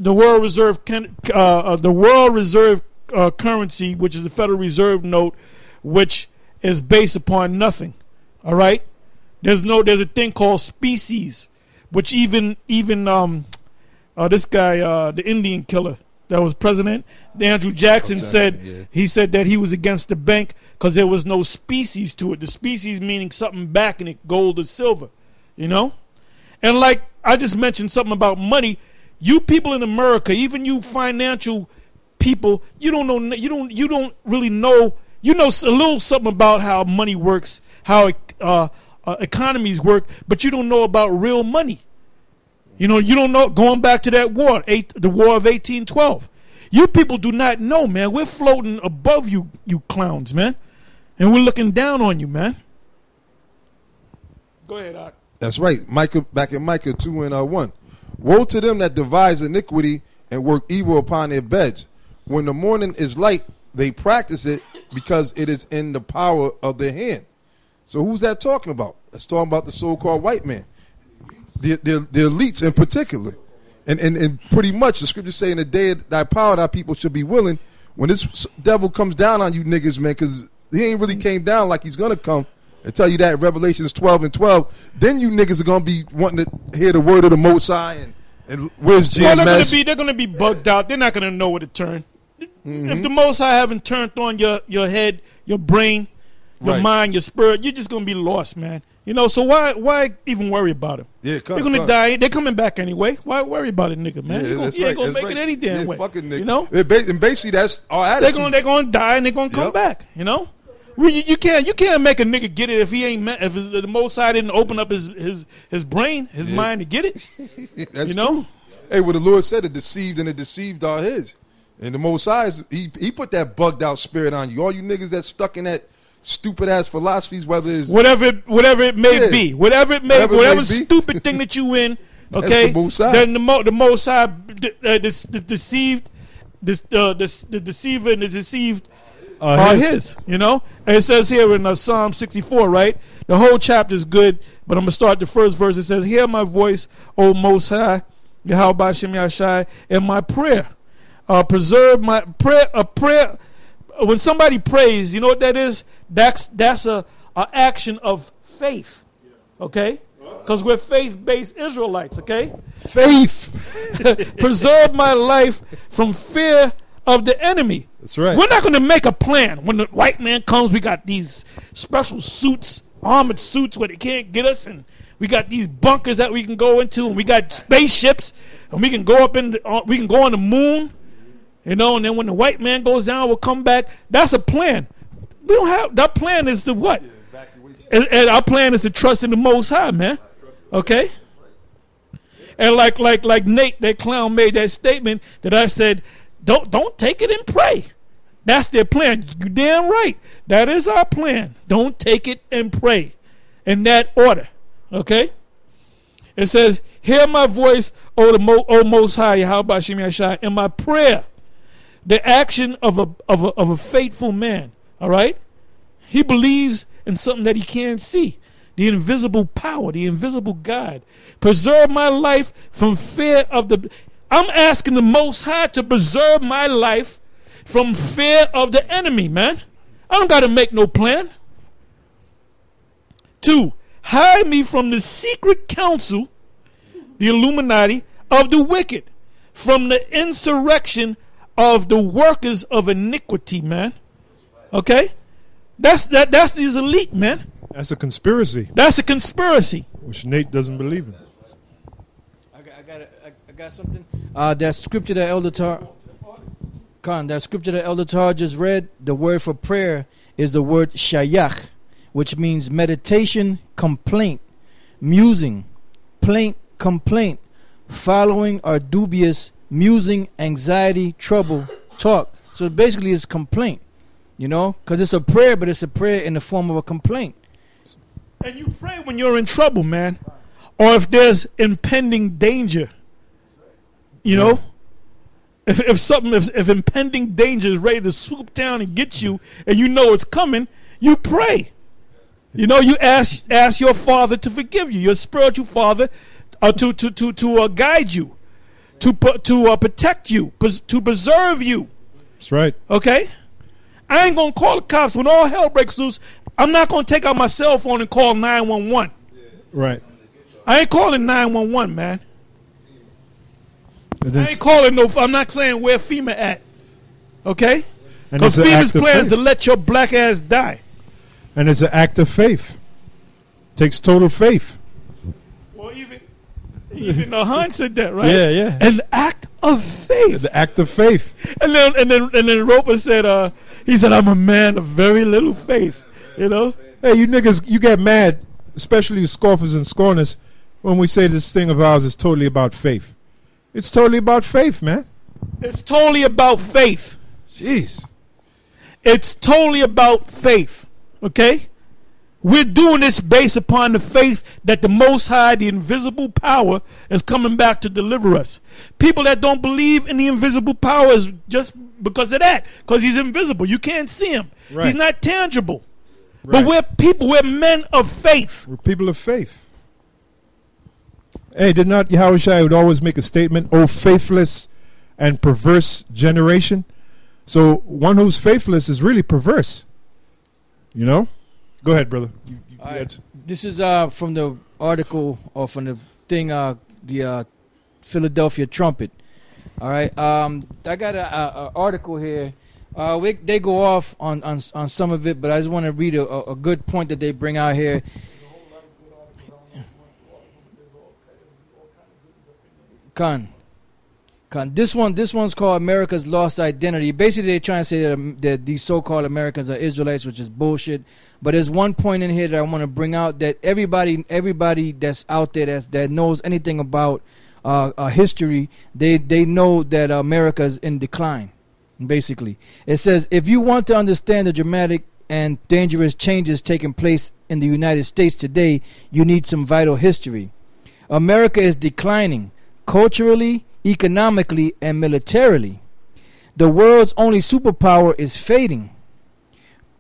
the world reserve currency, which is the Federal Reserve note, which is based upon nothing. All right, there's a thing called species, which even this guy, the Indian killer that was president, Andrew Jackson, said he said that he was against the bank because there was no species to it. The species meaning something backing it, gold or silver, you know. And like I just mentioned something about money. You people in America, even you financial people, you don't really know. You know a little something about how money works, how economies work, but you don't know about real money. You know, you don't know, going back to that war, the War of 1812. You people do not know, man. We're floating above you clowns, man. And we're looking down on you, man. Go ahead, Art. That's right. Micah, back in Micah 2:1. Woe to them that devise iniquity and work evil upon their beds. When the morning is light, they practice it because it is in the power of their hand. So who's that talking about? That's talking about the so-called white man. The elites in particular. And pretty much the scriptures say in the day of thy power, thy people should be willing. When this devil comes down on you niggas, man, because he ain't really came down like he's going to come and tell you that in Revelations 12:12, then you niggas are going to be wanting to hear the word of the Most High and where's Jim Mess? They're going to be bugged out. They're not going to know where to turn. If the Most High haven't turned on your head, your brain, your mind, your spirit, you're just going to be lost, man. You know, so why even worry about it? Yeah, they're going to die. They're coming back anyway. Why worry about it, nigga, man? Yeah, you ain't going to make it any damn way. Fucking nigga. You know? And basically, that's our attitude. They're going to die and they're going to come back, you know? You can't make a nigga get it if he ain't if the Most High didn't open up his brain, his mind to get it. That's you know? True. Hey, what the Lord said, the deceived and the deceived are his. And the Most High, he put that bugged out spirit on you. All you niggas that stuck in that stupid ass philosophies, whether it's whatever it may be, whatever stupid thing that you in, okay? The Most High. Then the Most High, the deceived, the deceiver and the deceived are his. You know, and it says here in Psalm 64, right? The whole chapter is good, but I'm gonna start the first verse. It says, "Hear my voice, O Most High, Yahweh Shem Yashai, and my prayer. Preserve my prayer." A prayer. When somebody prays, you know what that is? That's a action of faith, okay? Because we're faith-based Israelites, okay? Faith. Preserve my life from fear of the enemy. That's right. We're not going to make a plan. When the white man comes, we got these special suits, armored suits where they can't get us, and we got these bunkers that we can go into, and we got spaceships, and we can go we can go on the moon. You know, and then when the white man goes down, we'll come back. That's a plan. We don't have that plan. Is to what? And our plan is to trust in the Most High, man. Okay. And like Nate, that clown, made that statement that I said, don't take it and pray. That's their plan. You damn right. That is our plan. Don't take it and pray, in that order. Okay. It says, "Hear my voice, O Most High, Yahweh Shem Yashai, in my prayer." The action of a faithful man, all right? He believes in something that he can't see. The invisible power, the invisible God. Preserve my life from fear of the... I'm asking the Most High to preserve my life from fear of the enemy, man. I don't got to make no plan. 2, hide me from the secret council, the Illuminati, of the wicked, from the insurrection of the workers of iniquity, man. Okay? That's these elite, man. That's a conspiracy. That's a conspiracy. Which Nate doesn't believe in. I got something. That scripture that Elder Tar just read, the word for prayer is the word shayach, which means meditation, complaint, musing, plaint, complaint, following or dubious, musing, anxiety, trouble, talk. So basically it's complaint, you know, because it's a prayer, but it's a prayer in the form of a complaint. And you pray when you're in trouble, man, or if there's impending danger. You know, if impending danger is ready to swoop down and get you, and you know it's coming, you pray. You know, you ask your Father to forgive you, your spiritual Father, to guide you. to protect you, to preserve you. That's right. Okay? I ain't going to call the cops. When all hell breaks loose, I'm not going to take out my cell phone and call 911. Right. I ain't calling 911, man. And I then, ain't calling no. I'm not saying where FEMA at. Okay? and Because it's an FEMA's act of plan is to faith. let your black ass die. And it's an act of faith. Takes total faith. Well, even the Hun said that, right? Yeah, yeah. An act of faith. The act of faith. And then Roper said, he said, I'm a man of very little faith. You know? Hey, you niggas, you get mad, especially you scoffers and scorners, when we say this thing of ours is totally about faith. It's totally about faith, man. It's totally about faith. Jeez. It's totally about faith. Okay? We're doing this based upon the faith that the Most High, the invisible power, is coming back to deliver us. People that don't believe in the invisible power is just because of that. Because he's invisible. You can't see him. Right. He's not tangible. Right. But we're men of faith. We're people of faith. Hey, did not Yahushua would always make a statement, "O faithless and perverse generation"? So one who's faithless is really perverse. You know? Go ahead, brother. You All right. had- This is from the article or from the thing, the Philadelphia Trumpet. All right. I got a article here. They go off on some of it, but I just want to read a good point that they bring out here. Con. This one's called America's Lost Identity. Basically, they're trying to say that these so-called Americans are Israelites, which is bullshit. But there's one point in here that I want to bring out that everybody that's out there that knows anything about history, they know that America is in decline. Basically, it says if you want to understand the dramatic and dangerous changes taking place in the United States today, you need some vital history. America is declining culturally, economically, and militarily. The world's only superpower is fading.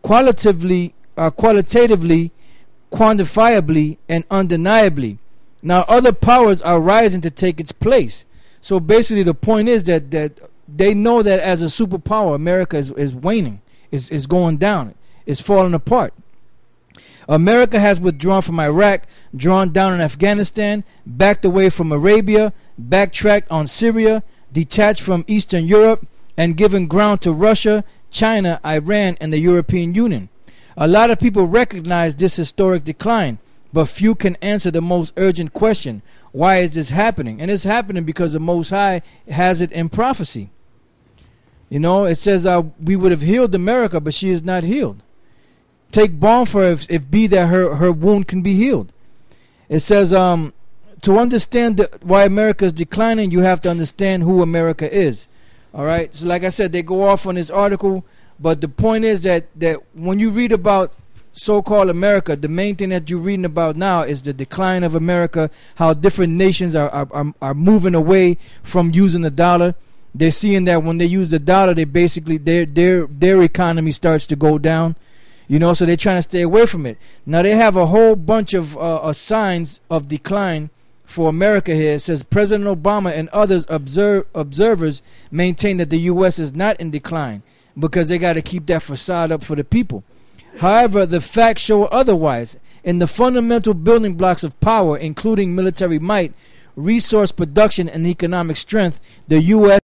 Qualitatively, quantifiably, and undeniably. Now other powers are rising to take its place. So basically the point is that they know that as a superpower, America is waning, is going down, is falling apart. America has withdrawn from Iraq, drawn down on Afghanistan, backed away from Arabia, backtracked on Syria, detached from Eastern Europe, and given ground to Russia, China, Iran, and the European Union. A lot of people recognize this historic decline, but few can answer the most urgent question: why is this happening? And it's happening because the Most High has it in prophecy. You know, it says we would have healed America, but she is not healed. Take balm for her if be that her wound can be healed. It says to understand why America is declining, you have to understand who America is. All right. So like I said, they go off on this article, but the point is that when you read about so-called America, the main thing that you're reading about now is the decline of America, how different nations are moving away from using the dollar. They're seeing that when they use the dollar, they basically their economy starts to go down. You know, so they're trying to stay away from it. Now they have a whole bunch of signs of decline for America here. It says President Obama and others observers maintain that the U.S. is not in decline because they got to keep that facade up for the people. However, the facts show otherwise. In the fundamental building blocks of power, including military might, resource production, and economic strength, the U.S.